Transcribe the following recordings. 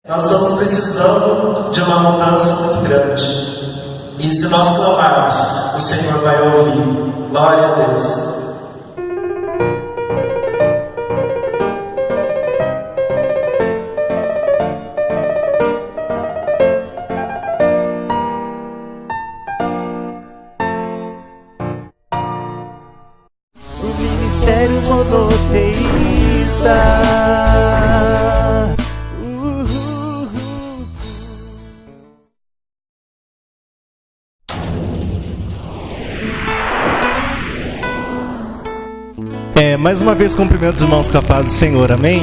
Nós estamos precisando de uma mudança muito grande. E se nós clamarmos, o Senhor vai ouvir. Glória a Deus. O ministério monoteísta. Mais uma vez cumprimento os irmãos com a paz do Senhor, amém?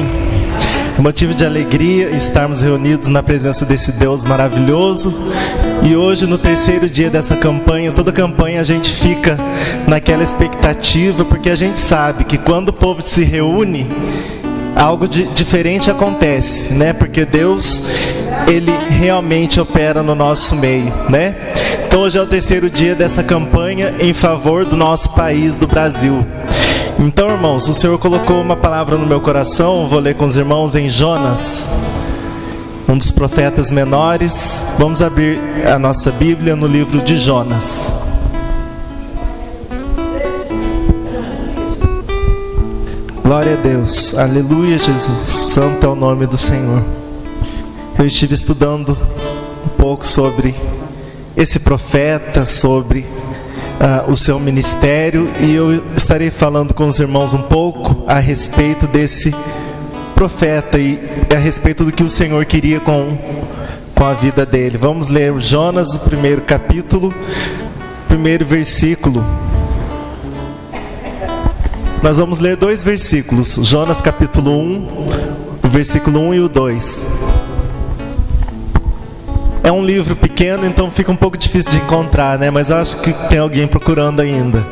Motivo de alegria estarmos reunidos na presença desse Deus maravilhoso. E hoje, no terceiro dia dessa campanha, toda campanha a gente fica naquela expectativa, porque a gente sabe que quando o povo se reúne, algo diferente acontece, né? Porque Deus, Ele realmente opera no nosso meio, né? Então hoje é o terceiro dia dessa campanha em favor do nosso país, do Brasil. Então, irmãos, o Senhor colocou uma palavra no meu coração. Vou ler com os irmãos em Jonas, um dos profetas menores. Vamos abrir a nossa Bíblia no livro de Jonas. Glória a Deus, aleluia, Jesus, santo é o nome do Senhor. Eu estive estudando um pouco sobre esse profeta, sobre o seu ministério, e eu estarei falando com os irmãos um pouco a respeito desse profeta e a respeito do que o Senhor queria com a vida dele. Vamos ler Jonas, o primeiro capítulo, primeiro versículo. Nós vamos ler dois versículos, Jonas capítulo 1, o versículo 1 e o 2. É um livro pequeno, então fica um pouco difícil de encontrar, né? Mas acho que tem alguém procurando ainda.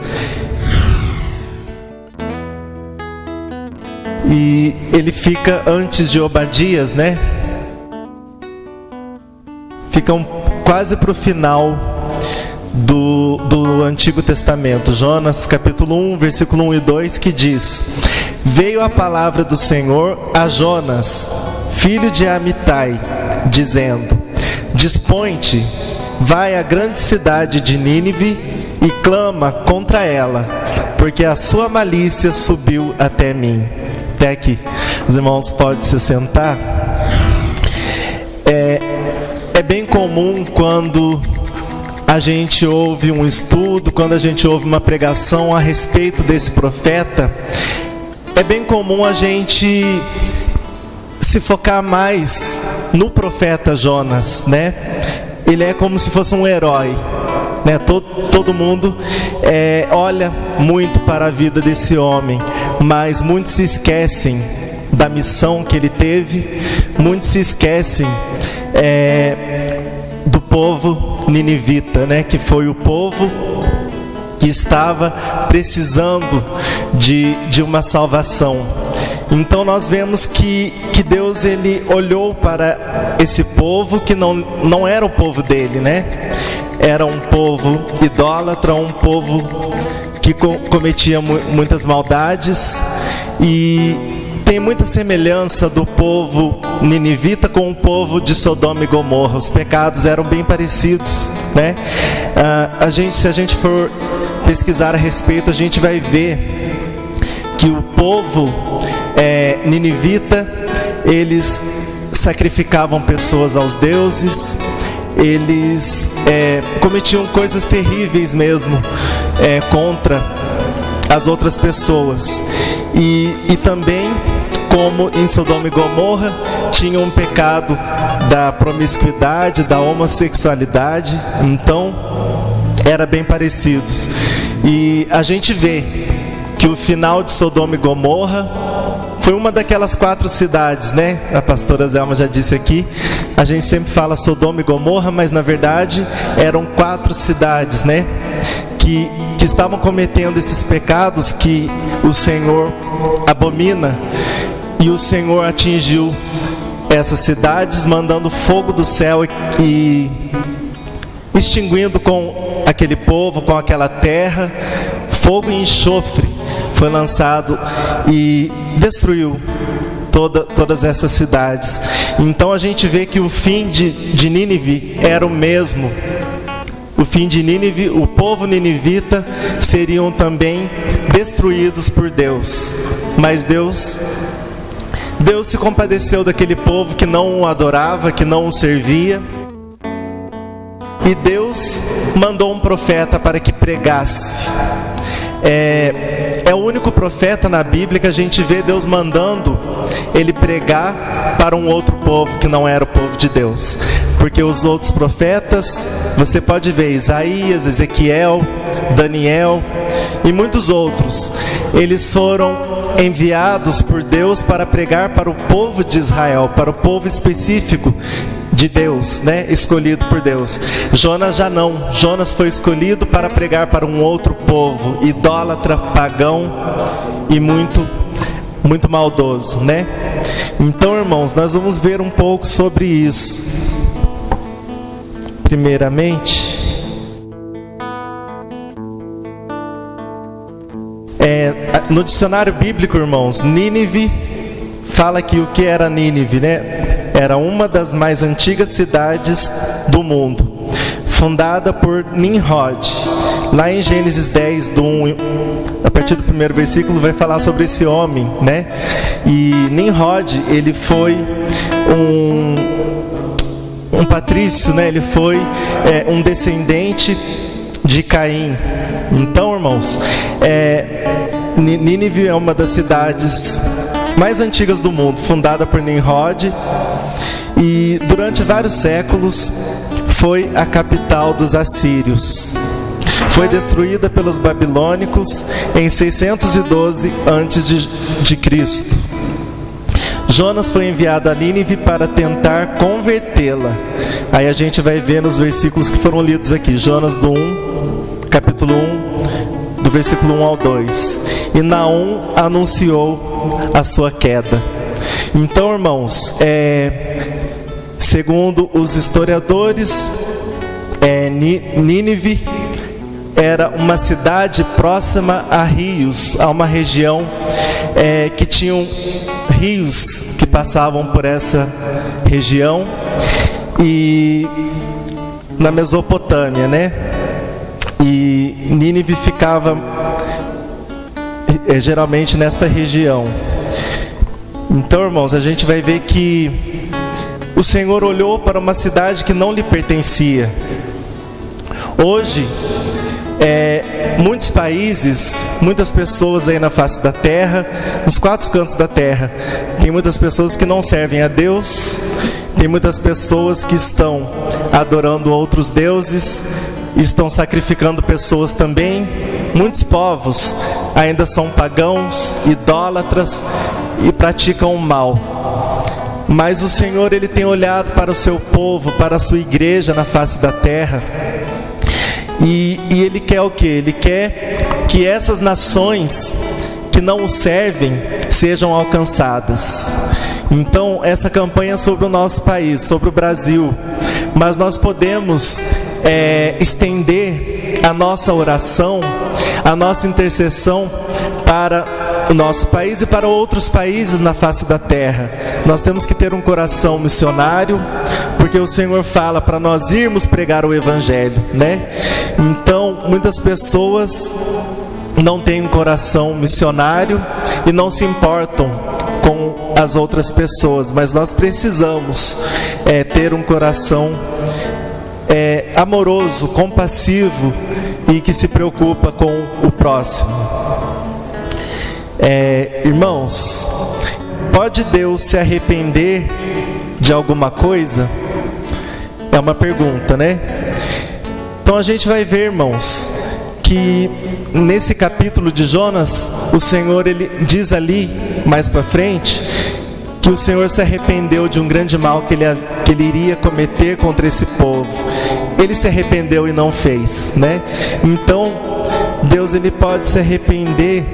E ele fica antes de Obadias, né? Fica quase para o final do Antigo Testamento. Jonas capítulo 1, versículo 1 e 2, que diz: Veio a palavra do Senhor a Jonas, filho de Amitai, dizendo: Dispõe-te, vai à grande cidade de Nínive e clama contra ela, porque a sua malícia subiu até mim. Até aqui. Os irmãos podem se sentar. É bem comum quando a gente ouve um estudo, quando a gente ouve uma pregação a respeito desse profeta, é bem comum a gente se focar mais no profeta Jonas, né? Ele é como se fosse um herói, né? Todo mundo olha muito para a vida desse homem, mas muitos se esquecem da missão que ele teve, muitos se esquecem do povo ninivita, né? Que foi o povo que estava precisando de uma salvação. Então nós vemos que Deus, ele olhou para esse povo que não era o povo dele, né? Era um povo idólatra, um povo que cometia muitas maldades, e tem muita semelhança do povo ninivita com o povo de Sodoma e Gomorra. Os pecados eram bem parecidos, né? Se a gente for pesquisar a respeito, a gente vai ver que o povo ninivita, eles sacrificavam pessoas aos deuses, eles cometiam coisas terríveis mesmo contra as outras pessoas, e também, como em Sodoma e Gomorra, tinha um pecado da promiscuidade, da homossexualidade. Então era bem parecidos, e a gente vê que o final de Sodoma e Gomorra foi uma daquelas 4 cidades, né? A pastora Zelma já disse aqui, a gente sempre fala Sodoma e Gomorra, mas na verdade eram 4 cidades, né? Que estavam cometendo esses pecados que o Senhor abomina, e o Senhor atingiu essas cidades, mandando fogo do céu e extinguindo com aquele povo, com aquela terra, fogo e enxofre foi lançado e destruiu todas essas cidades. Então a gente vê que o fim de Nínive era o mesmo. O fim de Nínive, o povo ninivita seriam também destruídos por Deus. Mas Deus se compadeceu daquele povo que não o adorava, que não o servia. E Deus mandou um profeta para que pregasse. É o único profeta na Bíblia que a gente vê Deus mandando ele pregar para um outro povo que não era o povo de Deus. Porque os outros profetas, você pode ver Isaías, Ezequiel, Daniel e muitos outros, eles foram enviados por Deus para pregar para o povo de Israel, para o povo específico de Deus, né? Escolhido por Deus. Jonas já não. Jonas foi escolhido para pregar para um outro povo, idólatra, pagão e muito maldoso, né? Então, irmãos, nós vamos ver um pouco sobre isso. Primeiramente, no dicionário bíblico, irmãos, Nínive fala que o que era Nínive, né? Era uma das mais antigas cidades do mundo, fundada por Nimrod. Lá em Gênesis 10, a partir do primeiro versículo, vai falar sobre esse homem, né? E Nimrod, ele foi um patrício, né? Ele foi um descendente de Caim. Então, irmãos, Nínive é uma das cidades mais antigas do mundo, fundada por Nimrod, e durante vários séculos foi a capital dos assírios. Foi destruída pelos babilônicos em 612 a.C. Jonas foi enviado a Nínive para tentar convertê-la. Aí a gente vai ver nos versículos que foram lidos aqui, Jonas capítulo 1, do versículo 1 ao 2. E Naum anunciou a sua queda. Então, irmãos, segundo os historiadores, Nínive era uma cidade próxima a rios, a uma região que tinham rios que passavam por essa região, e na Mesopotâmia, né? E Nínive ficava geralmente nesta região. Então, irmãos, a gente vai ver que o Senhor olhou para uma cidade que não lhe pertencia. Hoje, muitos países, muitas pessoas aí na face da terra, nos quatro cantos da terra, tem muitas pessoas que não servem a Deus, tem muitas pessoas que estão adorando outros deuses, estão sacrificando pessoas também. Muitos povos ainda são pagãos, idólatras e praticam o mal. Mas o Senhor, Ele tem olhado para o seu povo, para a sua igreja na face da terra, e Ele quer o quê? Ele quer que essas nações que não o servem sejam alcançadas. Então, essa campanha é sobre o nosso país, sobre o Brasil, mas nós podemos estender a nossa oração, a nossa intercessão para o nosso país e para outros países na face da terra. Nós temos que ter um coração missionário, porque o Senhor fala para nós irmos pregar o Evangelho, né? Então, muitas pessoas não têm um coração missionário e não se importam com as outras pessoas, mas nós precisamos ter um coração amoroso, compassivo e que se preocupa com o próximo. Irmãos, pode Deus se arrepender de alguma coisa? É uma pergunta, né? Então a gente vai ver, irmãos, que nesse capítulo de Jonas, o Senhor, Ele diz ali, mais para frente, que o Senhor se arrependeu de um grande mal que ele iria cometer contra esse povo. Ele se arrependeu e não fez, né? Então, Deus, Ele pode se arrepender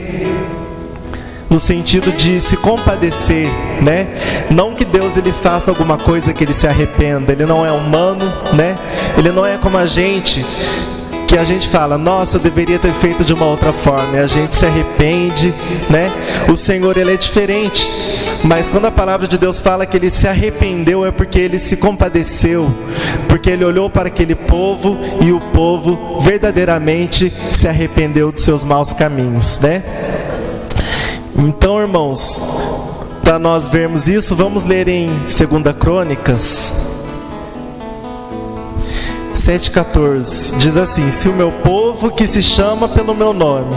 no sentido de se compadecer, né? Não que Deus, Ele faça alguma coisa que Ele se arrependa. Ele não é humano, né? Ele não é como a gente, que a gente fala, nossa, eu deveria ter feito de uma outra forma, e a gente se arrepende, né? O Senhor, Ele é diferente. Mas quando a palavra de Deus fala que ele se arrependeu, é porque ele se compadeceu, porque ele olhou para aquele povo e o povo verdadeiramente se arrependeu dos seus maus caminhos, né? Então, irmãos, para nós vermos isso, vamos ler em 2 Crônicas 7,14. Diz assim: se o meu povo que se chama pelo meu nome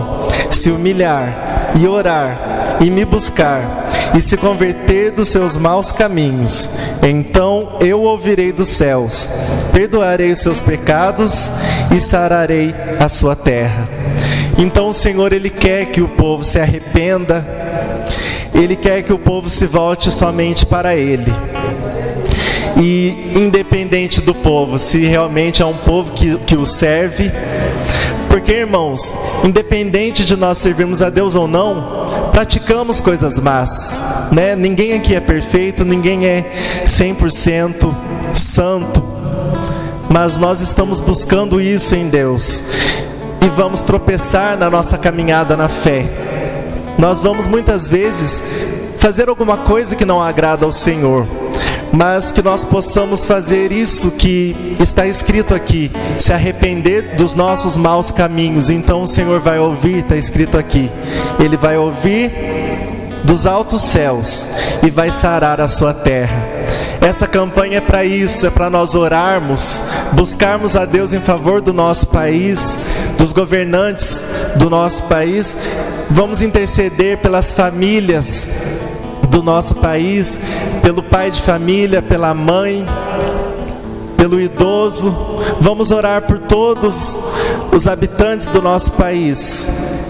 se humilhar e orar e me buscar e se converter dos seus maus caminhos, então eu ouvirei dos céus, perdoarei os seus pecados e sararei a sua terra. Então o Senhor, Ele quer que o povo se arrependa, Ele quer que o povo se volte somente para Ele. E independente do povo, se realmente é um povo que o serve, porque, irmãos, independente de nós servirmos a Deus ou não, praticamos coisas más, né? Ninguém aqui é perfeito, ninguém é 100% santo, mas nós estamos buscando isso em Deus, e vamos tropeçar na nossa caminhada na fé. Nós vamos muitas vezes fazer alguma coisa que não agrada ao Senhor, mas que nós possamos fazer isso que está escrito aqui, se arrepender dos nossos maus caminhos. Então o Senhor vai ouvir, está escrito aqui, Ele vai ouvir dos altos céus e vai sarar a sua terra. Essa campanha é para isso, é para nós orarmos, buscarmos a Deus em favor do nosso país, dos governantes do nosso país. Vamos interceder pelas famílias do nosso país, pelo pai de família, pela mãe, pelo idoso. Vamos orar por todos os habitantes do nosso país,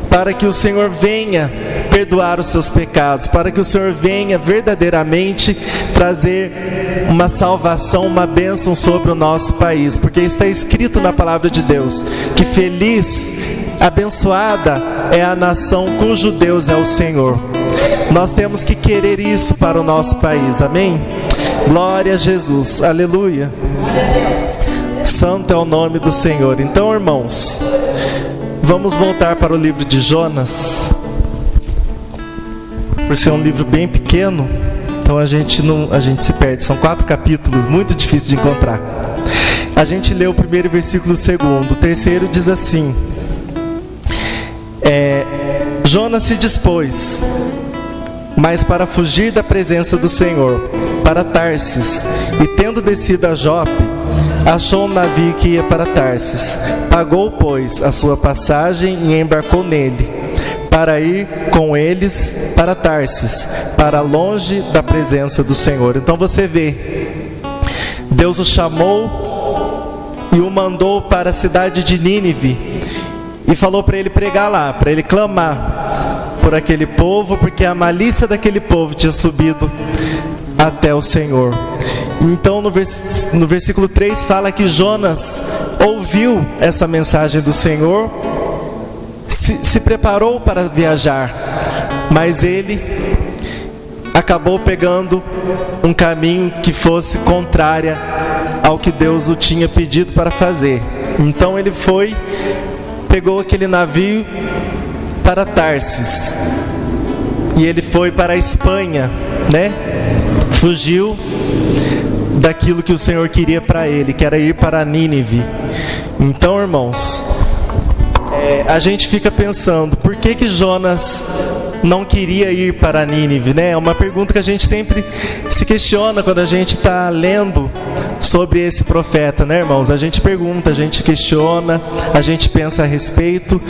para que o Senhor venha perdoar os seus pecados, para que o Senhor venha verdadeiramente trazer uma salvação, uma bênção sobre o nosso país, porque está escrito na palavra de Deus que feliz, abençoada é a nação cujo Deus é o Senhor. Nós temos que querer isso para o nosso país, amém? Glória a Jesus, aleluia. Santo é o nome do Senhor. Então, irmãos, vamos voltar para o livro de Jonas. Por ser um livro bem pequeno, então a gente se perde. São 4 capítulos, muito difícil de encontrar. A gente lê o primeiro versículo, o segundo. O terceiro diz assim: Jonas se dispôs, mas para fugir da presença do Senhor, para Tarsis, e tendo descido a Jope, achou um navio que ia para Tarsis. Pagou, pois, a sua passagem e embarcou nele, para ir com eles para Tarsis, para longe da presença do Senhor. Então você vê, Deus o chamou e o mandou para a cidade de Nínive, e falou para ele pregar lá, para ele clamar por aquele povo, porque a malícia daquele povo tinha subido até o Senhor. Então no versículo 3 fala que Jonas ouviu essa mensagem do Senhor, se preparou para viajar, mas ele acabou pegando um caminho que fosse contrária ao que Deus o tinha pedido para fazer. Então ele pegou aquele navio para Tarsis, e ele foi para a Espanha, né? Fugiu daquilo que o Senhor queria para ele, que era ir para Nínive. Então, irmãos, a gente fica pensando, por que Jonas não queria ir para Nínive, né? É uma pergunta que a gente sempre se questiona quando a gente está lendo sobre esse profeta, né, irmãos? A gente pergunta, a gente questiona, a gente pensa a respeito,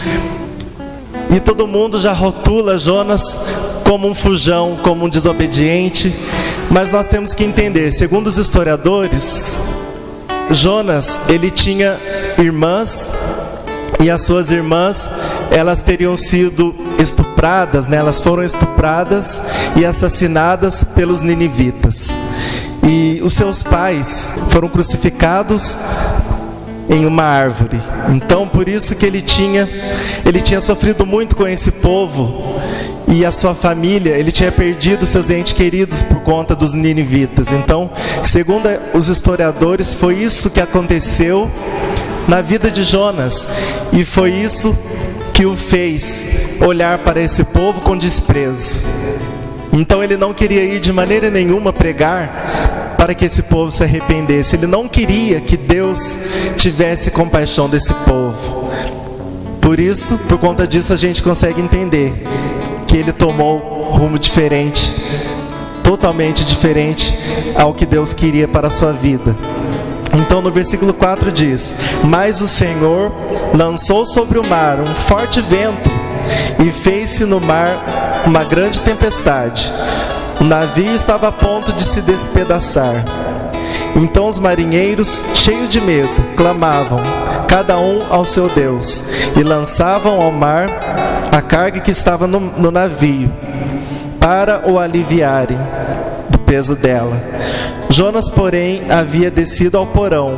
e todo mundo já rotula Jonas como um fujão, como um desobediente. Mas nós temos que entender, segundo os historiadores, Jonas, ele tinha irmãs, e as suas irmãs, elas teriam sido estupradas, né? Elas foram estupradas e assassinadas pelos ninivitas. E os seus pais foram crucificados em uma árvore. Então, por isso que ele tinha sofrido muito com esse povo e a sua família. Ele tinha perdido seus entes queridos por conta dos ninivitas. Então, segundo os historiadores, foi isso que aconteceu na vida de Jonas, e foi isso que o fez olhar para esse povo com desprezo. Então ele não queria ir de maneira nenhuma pregar para que esse povo se arrependesse. Ele não queria que Deus tivesse compaixão desse povo. Por isso, por conta disso, a gente consegue entender que ele tomou rumo diferente, totalmente diferente ao que Deus queria para a sua vida. Então no versículo 4 diz: mas o Senhor lançou sobre o mar um forte vento e fez-se no mar uma grande tempestade. O navio estava a ponto de se despedaçar. Então os marinheiros, cheios de medo, clamavam, cada um ao seu Deus, e lançavam ao mar a carga que estava no navio, para o aliviarem do peso dela. Jonas, porém, havia descido ao porão,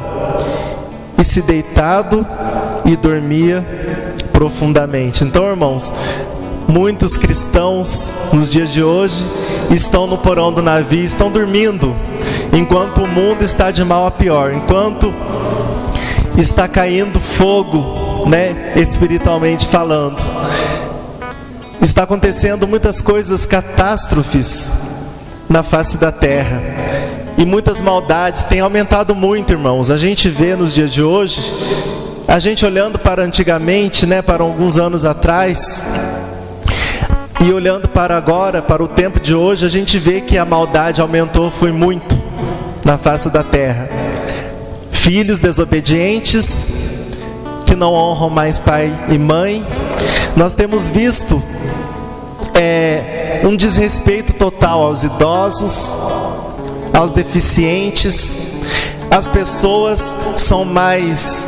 e se deitado e dormia profundamente. Então, irmãos, muitos cristãos nos dias de hoje estão no porão do navio, estão dormindo, enquanto o mundo está de mal a pior, enquanto está caindo fogo, espiritualmente falando. Está acontecendo muitas coisas, catástrofes na face da terra, e muitas maldades têm aumentado muito, irmãos. A gente vê nos dias de hoje, a gente olhando para antigamente, para alguns anos atrás, e olhando para agora, para o tempo de hoje, a gente vê que a maldade aumentou, foi muito na face da terra. Filhos desobedientes, que não honram mais pai e mãe. Nós temos visto um desrespeito total aos idosos, aos deficientes. As pessoas são mais,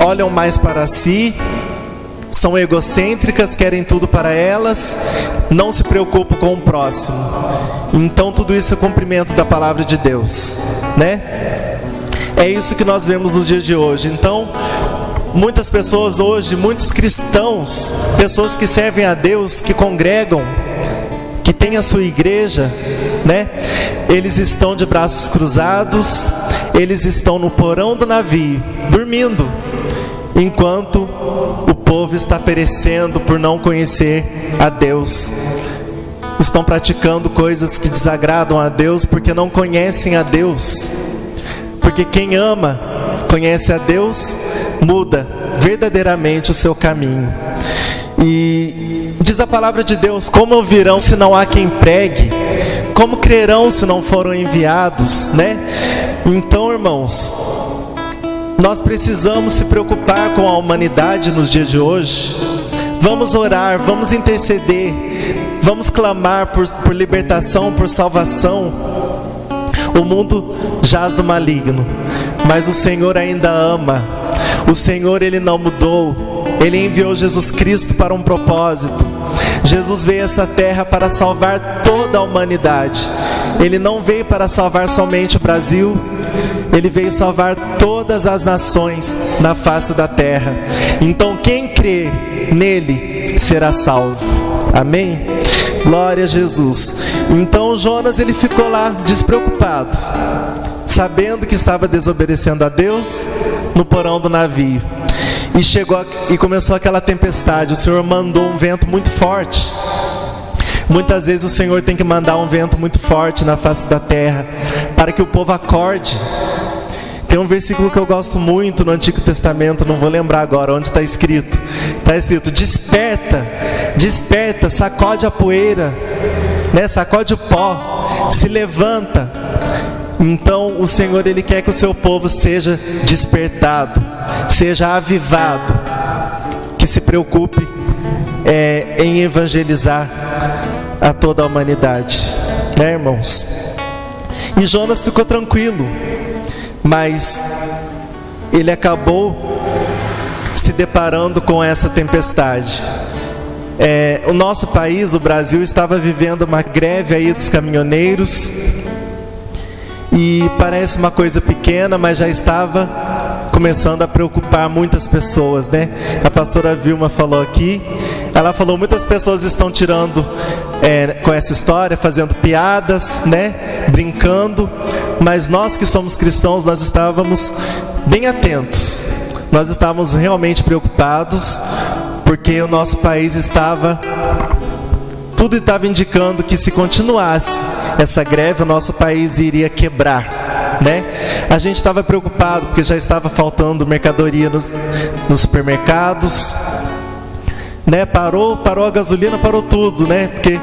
olham mais para si, são egocêntricas, querem tudo para elas, não se preocupam com o próximo. Então tudo isso é cumprimento da palavra de Deus, É isso que nós vemos nos dias de hoje. Então, muitas pessoas hoje, muitos cristãos, pessoas que servem a Deus, que congregam, que têm a sua igreja, eles estão de braços cruzados, eles estão no porão do navio, dormindo, enquanto o povo está perecendo por não conhecer a Deus. Estão praticando coisas que desagradam a Deus porque não conhecem a Deus. Porque quem ama, conhece a Deus, muda verdadeiramente o seu caminho. E diz a palavra de Deus: como ouvirão se não há quem pregue? Como crerão se não foram enviados? Então, irmãos, nós precisamos se preocupar com a humanidade nos dias de hoje. Vamos orar, vamos interceder, vamos clamar por libertação, por salvação. O mundo jaz do maligno, mas o Senhor ainda ama. O Senhor, Ele não mudou. Ele enviou Jesus Cristo para um propósito. Jesus veio a essa terra para salvar toda a humanidade. Ele não veio para salvar somente o Brasil. Ele veio salvar todas as nações na face da terra. Então quem crê nele será salvo. Amém? Glória a Jesus. Então Jonas, ele ficou lá despreocupado, sabendo que estava desobedecendo a Deus, no porão do navio. E chegou e começou aquela tempestade. O Senhor mandou um vento muito forte. Muitas vezes o Senhor tem que mandar um vento muito forte na face da terra, para que o povo acorde. Tem um versículo que eu gosto muito no Antigo Testamento, não vou lembrar agora onde está escrito. Está escrito: desperta, desperta, sacode a poeira, sacode o pó, se levanta. Então o Senhor, Ele quer que o seu povo seja despertado, seja avivado, que se preocupe em evangelizar a toda a humanidade, irmãos? E Jonas ficou tranquilo, mas ele acabou se deparando com essa tempestade. O nosso país, o Brasil, estava vivendo uma greve aí dos caminhoneiros, e parece uma coisa pequena, mas já estava começando a preocupar muitas pessoas, A pastora Vilma falou aqui, ela falou, muitas pessoas estão tirando com essa história, fazendo piadas, brincando, mas nós que somos cristãos, nós estávamos bem atentos, nós estávamos realmente preocupados, porque o nosso país estava tudo estava indicando que se continuasse essa greve, o nosso país iria quebrar, né? A gente estava preocupado porque já estava faltando mercadoria nos supermercados, né? Parou a gasolina, parou tudo, né? Porque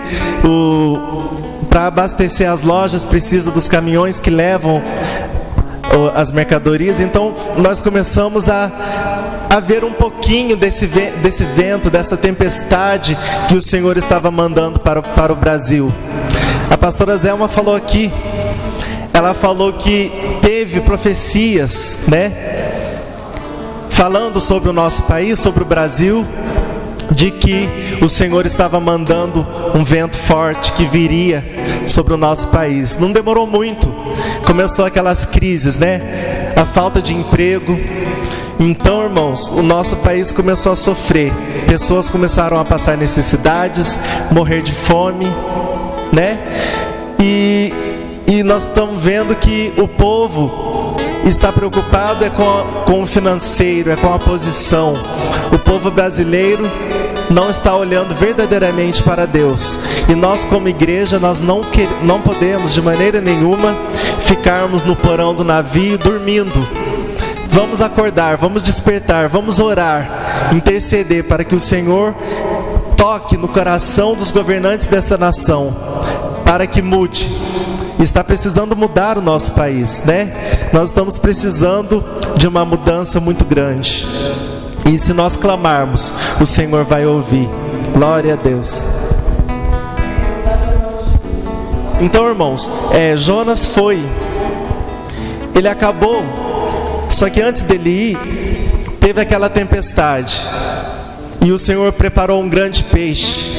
para abastecer as lojas precisa dos caminhões que levam as mercadorias. Então nós começamos a ver um pouquinho desse vento, dessa tempestade que o Senhor estava mandando para o Brasil. A pastora Zelma falou aqui, ela falou que teve profecias, né, falando sobre o nosso país, sobre o Brasil, de que o Senhor estava mandando um vento forte que viria sobre o nosso país. Não demorou muito, começou aquelas crises, né? A falta de emprego. Então, irmãos, o nosso país começou a sofrer. Pessoas começaram a passar necessidades, morrer de fome, né? E nós estamos vendo que o povo está preocupado com o financeiro, com a posição. O povo brasileiro não está olhando verdadeiramente para Deus. E nós, como igreja, nós não podemos de maneira nenhuma ficarmos no porão do navio dormindo. Vamos acordar, vamos despertar, vamos orar, interceder para que o Senhor toque no coração dos governantes dessa nação, para que mude. Está precisando mudar o nosso país, né? Nós estamos precisando de uma mudança muito grande. E se nós clamarmos, o Senhor vai ouvir. Glória a Deus. Então, irmãos, Jonas foi. Ele acabou. Só que antes dele ir, teve aquela tempestade. E o Senhor preparou um grande peixe.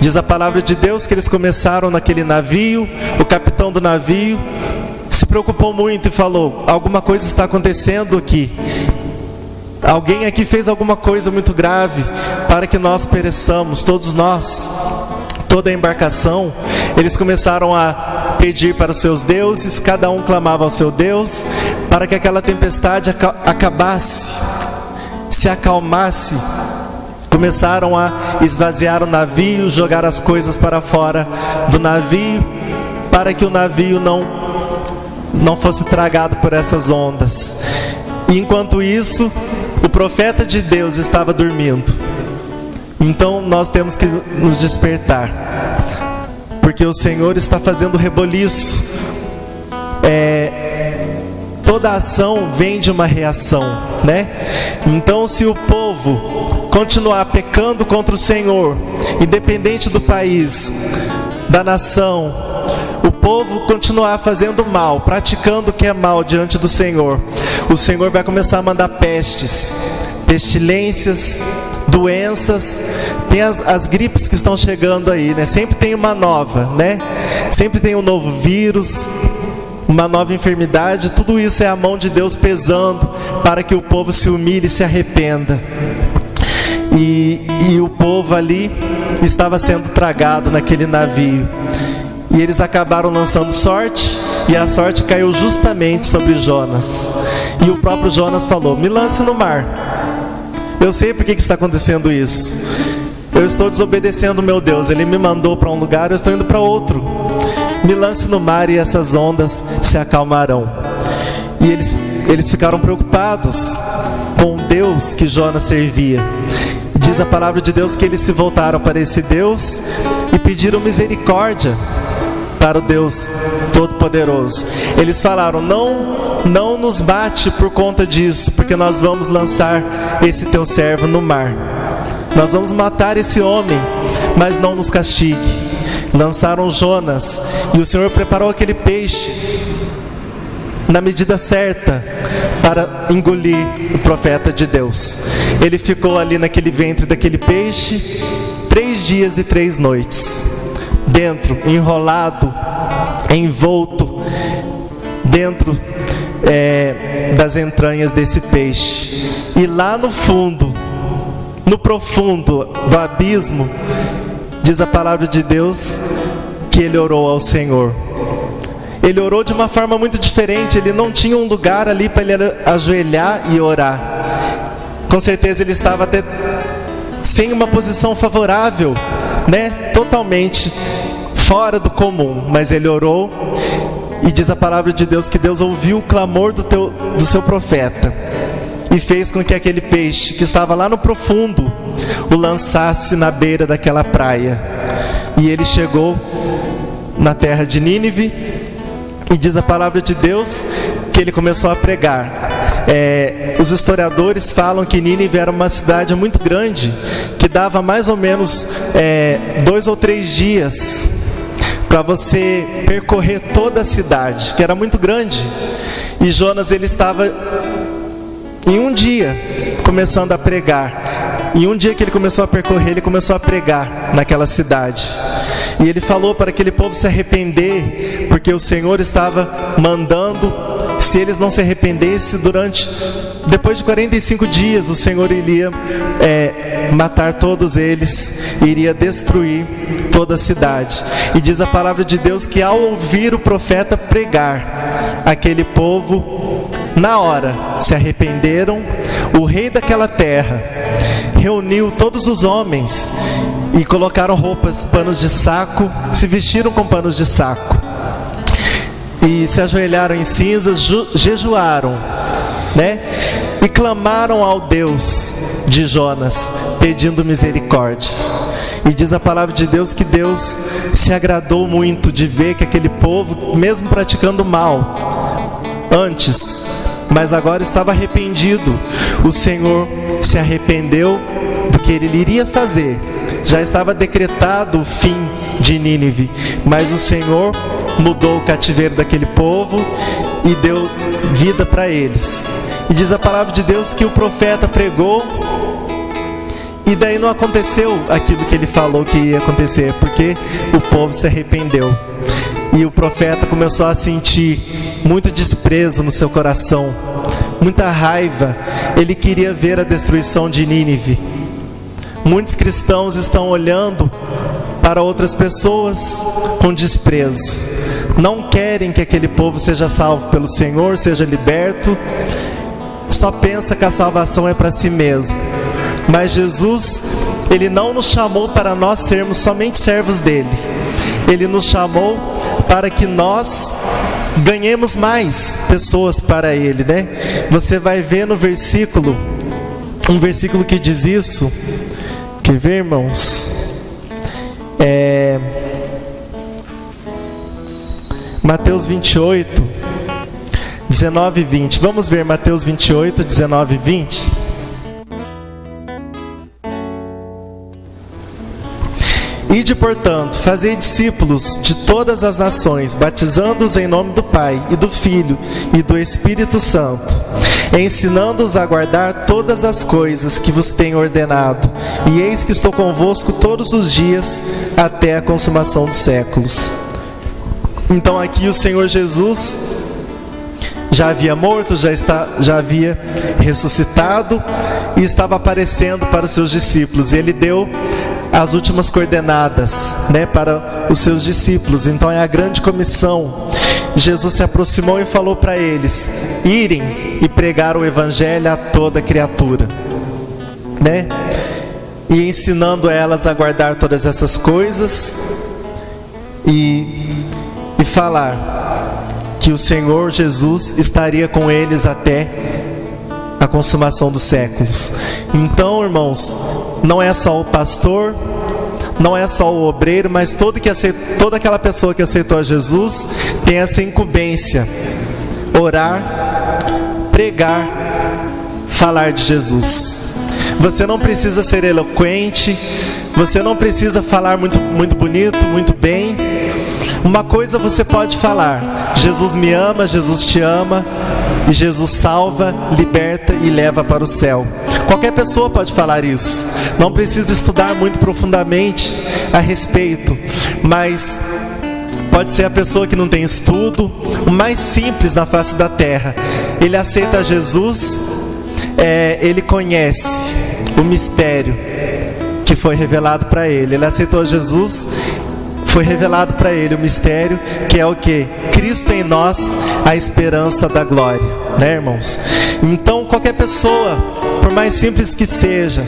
Diz a palavra de Deus que eles começaram naquele navio. O capitão do navio se preocupou muito e falou: alguma coisa está acontecendo aqui. Alguém aqui fez alguma coisa muito grave para que nós pereçamos, todos nós. Toda a embarcação, eles começaram a pedir para os seus deuses, cada um clamava ao seu Deus, para que aquela tempestade acabasse, se acalmasse. Começaram a esvaziar o navio, jogar as coisas para fora do navio, para que o navio não fosse tragado por essas ondas. E enquanto isso, o profeta de Deus estava dormindo. Então nós temos que nos despertar, porque o Senhor está fazendo reboliço. Toda ação vem de uma reação, né? Então, se o povo continuar pecando contra o Senhor, independente do país, da nação, o povo continuar fazendo mal, praticando o que é mal diante do Senhor, o Senhor vai começar a mandar pestes, pestilências, doenças. Tem as gripes que estão chegando aí, né? Sempre tem uma nova, né? Sempre tem um novo vírus, uma nova enfermidade. Tudo isso é a mão de Deus pesando para que o povo se humilhe e se arrependa. E o povo ali estava sendo tragado naquele navio. E eles acabaram lançando sorte, e a sorte caiu justamente sobre Jonas. E o próprio Jonas falou: me lance no mar. Eu sei por que está acontecendo isso. Eu estou desobedecendo o meu Deus. Ele me mandou para um lugar, eu estou indo para outro. Me lance no mar e essas ondas se acalmarão. E eles ficaram preocupados com o Deus que Jonas servia. Diz a palavra de Deus que eles se voltaram para esse Deus e pediram misericórdia para o Deus Todo-Poderoso. Eles falaram: não nos bate por conta disso, porque nós vamos lançar esse teu servo no mar. Nós vamos matar esse homem, mas não nos castigue. Lançaram Jonas, e o Senhor preparou aquele peixe na medida certa para engolir o profeta de Deus. Ele ficou ali naquele ventre daquele peixe 3 dias e 3 noites, dentro, enrolado, envolto dentro das entranhas desse peixe. E lá no fundo, no profundo do abismo, diz a palavra de Deus que ele orou ao Senhor. Ele orou de uma forma muito diferente. Ele não tinha um lugar ali para ele ajoelhar e orar. Com certeza ele estava até sem uma posição favorável totalmente fora do comum, mas ele orou, e diz a palavra de Deus que Deus ouviu o clamor do seu profeta e fez com que aquele peixe que estava lá no profundo o lançasse na beira daquela praia. E ele chegou na terra de Nínive, e diz a palavra de Deus que ele começou a pregar. Os historiadores falam que Nínive era uma cidade muito grande, que dava mais ou menos 2 ou 3 dias para você percorrer toda a cidade, que era muito grande. E Jonas, ele estava em um dia começando a pregar. E um dia que ele começou a percorrer, ele começou a pregar naquela cidade. E ele falou para aquele povo se arrepender, porque o Senhor estava mandando, se eles não se arrependessem, depois de 45 dias, o Senhor iria matar todos eles, iria destruir toda a cidade. E diz a palavra de Deus que ao ouvir o profeta pregar, aquele povo, na hora, se arrependeram. O rei daquela terra reuniu todos os homens e colocaram panos de saco, se vestiram com panos de saco e se ajoelharam em cinzas, jejuaram, e clamaram ao Deus de Jonas, pedindo misericórdia. E diz a palavra de Deus que Deus se agradou muito de ver que aquele povo, mesmo praticando mal antes, mas agora estava arrependido. O Senhor se arrependeu do que ele iria fazer. Já estava decretado o fim de Nínive, mas o Senhor mudou o cativeiro daquele povo e deu vida para eles. E diz a palavra de Deus que o profeta pregou, e daí não aconteceu aquilo que ele falou que ia acontecer, porque o povo se arrependeu. E o profeta começou a sentir muito desprezo no seu coração, muita raiva. Ele queria ver a destruição de Nínive. Muitos cristãos estão olhando para outras pessoas com desprezo. Não querem que aquele povo seja salvo pelo Senhor, seja liberto. Só pensa que a salvação é para si mesmo. Mas Jesus, Ele não nos chamou para nós sermos somente servos dEle. Ele nos chamou para que nós ganhemos mais pessoas para Ele, Você vai ver no versículo, um versículo que diz isso. Quer ver, irmãos? Mateus 28, 19 e 20. Vamos ver Mateus 28, 19 e 20. Ide, portanto, fazei discípulos de todas as nações, batizando-os em nome do Pai, e do Filho, e do Espírito Santo, ensinando-os a guardar todas as coisas que vos tenho ordenado. E eis que estou convosco todos os dias, até a consumação dos séculos. Então aqui o Senhor Jesus já havia morto, já havia ressuscitado, e estava aparecendo para os seus discípulos. E Ele deu as últimas coordenadas, para os seus discípulos. Então é a grande comissão. Jesus se aproximou e falou para eles irem e pregar o evangelho a toda criatura, e ensinando elas a guardar todas essas coisas, e falar que o Senhor Jesus estaria com eles até a consumação dos séculos. Então, irmãos, não é só o pastor, não é só o obreiro, mas toda aquela pessoa que aceitou a Jesus tem essa incumbência: orar, pregar, falar de Jesus. Você não precisa ser eloquente, você não precisa falar muito bonito, muito bem. Uma coisa você pode falar: Jesus me ama, Jesus te ama, e Jesus salva, liberta e leva para o céu. Qualquer pessoa pode falar isso. Não precisa estudar muito profundamente a respeito, mas pode ser a pessoa que não tem estudo, o mais simples na face da terra. Ele aceita Jesus, ele conhece o mistério que foi revelado para ele. Ele aceitou Jesus, foi revelado para ele o mistério, que é o que? Cristo em nós, a esperança da glória, irmãos? Então qualquer pessoa, por mais simples que seja,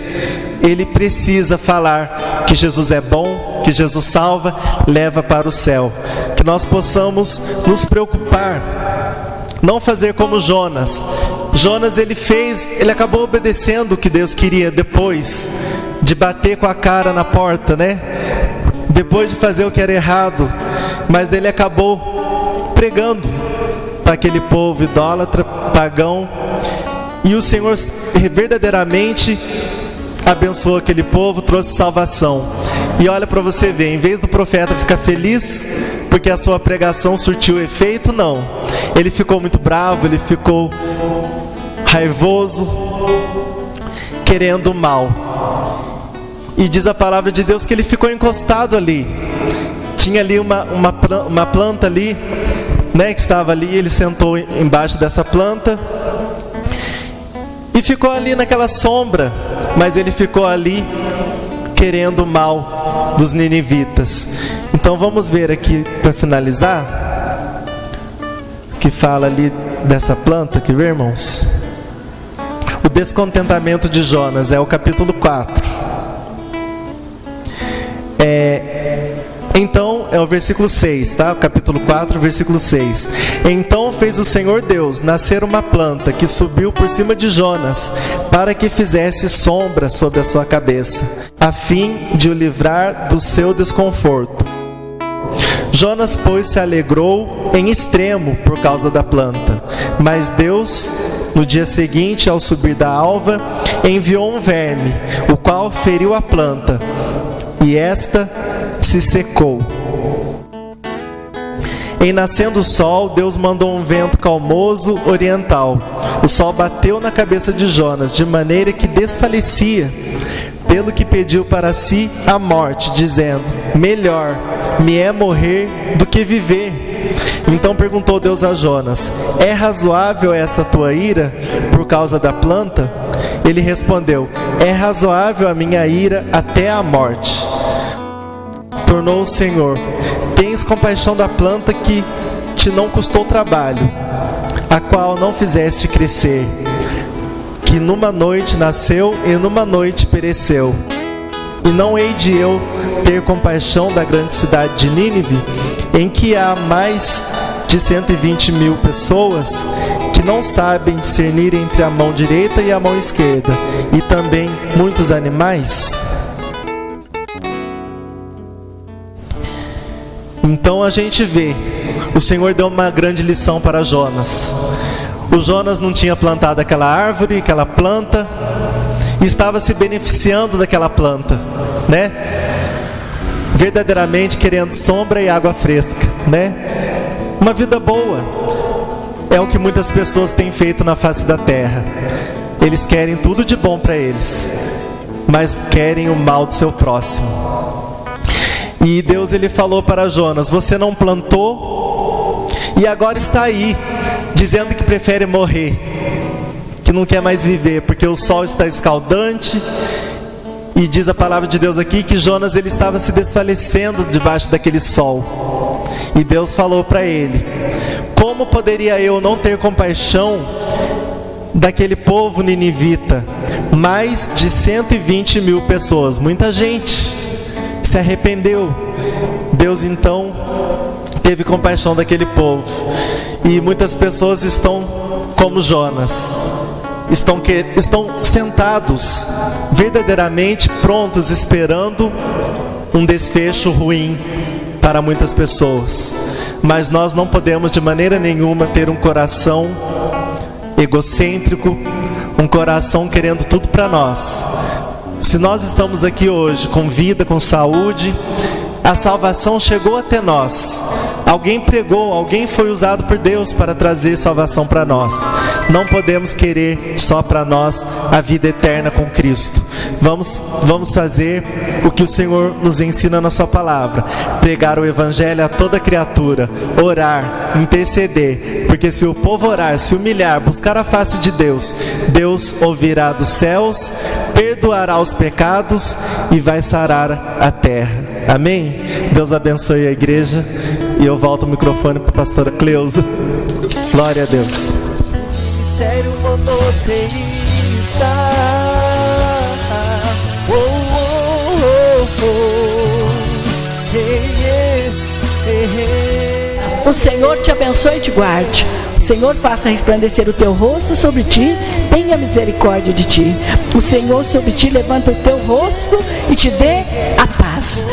ele precisa falar que Jesus é bom, que Jesus salva, leva para o céu. Que nós possamos nos preocupar, não fazer como Jonas. Jonas ele acabou obedecendo o que Deus queria depois de bater com a cara na porta, né? Depois de fazer o que era errado, mas ele acabou pregando para aquele povo idólatra, pagão, e o Senhor verdadeiramente abençoou aquele povo, trouxe salvação. E olha para você ver, em vez do profeta ficar feliz porque a sua pregação surtiu efeito, não, ele ficou muito bravo, ele ficou raivoso, querendo o mal. E diz a palavra de Deus que ele ficou encostado ali. Tinha ali uma planta ali, né, que estava ali. Ele sentou embaixo dessa planta e ficou ali naquela sombra. Mas ele ficou ali querendo o mal dos ninivitas. Então vamos ver aqui para finalizar o que fala ali dessa planta. Quer ver, irmãos? O descontentamento de Jonas é o capítulo 4. Então, é o versículo 6, tá? Capítulo 4, versículo 6. Então fez o Senhor Deus nascer uma planta que subiu por cima de Jonas, para que fizesse sombra sobre a sua cabeça, a fim de o livrar do seu desconforto. Jonas, pois, se alegrou em extremo por causa da planta. Mas Deus, no dia seguinte, ao subir da alva, enviou um verme, o qual feriu a planta, e esta se secou. Em nascendo o sol, Deus mandou um vento calmoso oriental. O sol bateu na cabeça de Jonas, de maneira que desfalecia, pelo que pediu para si a morte, dizendo: melhor me é morrer do que viver. Então perguntou Deus a Jonas: é razoável essa tua ira por causa da planta? Ele respondeu: é razoável a minha ira até a morte. Tornou o Senhor: tens compaixão da planta que te não custou trabalho, a qual não fizeste crescer, que numa noite nasceu e numa noite pereceu. E não hei de eu ter compaixão da grande cidade de Nínive, em que há mais de 120.000 pessoas que não sabem discernir entre a mão direita e a mão esquerda, e também muitos animais? Então a gente vê, o Senhor deu uma grande lição para Jonas. O Jonas não tinha plantado aquela árvore, aquela planta, e estava se beneficiando daquela planta, né? Verdadeiramente querendo sombra e água fresca, né? Uma vida boa. É o que muitas pessoas têm feito na face da terra. Eles querem tudo de bom para eles, mas querem o mal do seu próximo. E Deus ele falou para Jonas: você não plantou e agora está aí, dizendo que prefere morrer, que não quer mais viver, porque o sol está escaldante. E diz a palavra de Deus aqui que Jonas ele estava se desfalecendo debaixo daquele sol. E Deus falou para ele: como poderia eu não ter compaixão daquele povo ninivita? Mais de 120.000 pessoas, muita gente se arrependeu. Deus então teve compaixão daquele povo. E muitas pessoas estão como Jonas, estão sentados, verdadeiramente prontos, esperando um desfecho ruim para muitas pessoas. Mas nós não podemos de maneira nenhuma ter um coração egocêntrico, um coração querendo tudo para nós. Se nós estamos aqui hoje com vida, com saúde, a salvação chegou até nós. Alguém pregou, alguém foi usado por Deus para trazer salvação para nós. Não podemos querer só para nós a vida eterna com Cristo. Vamos fazer o que o Senhor nos ensina na sua palavra: pregar o evangelho a toda criatura, orar, interceder, porque se o povo orar, se humilhar, buscar a face de Deus, Deus ouvirá dos céus, perdoará os pecados e vai sarar a terra. Amém? Deus abençoe a igreja. E eu volto o microfone para a pastora Cleusa. Glória a Deus. Ministério monoteísta. Oh, oh, oh, oh. O Senhor te abençoe e te guarde. O Senhor faça resplandecer o teu rosto sobre ti, tenha misericórdia de ti. O Senhor sobre ti levanta o teu rosto e te dê a paz.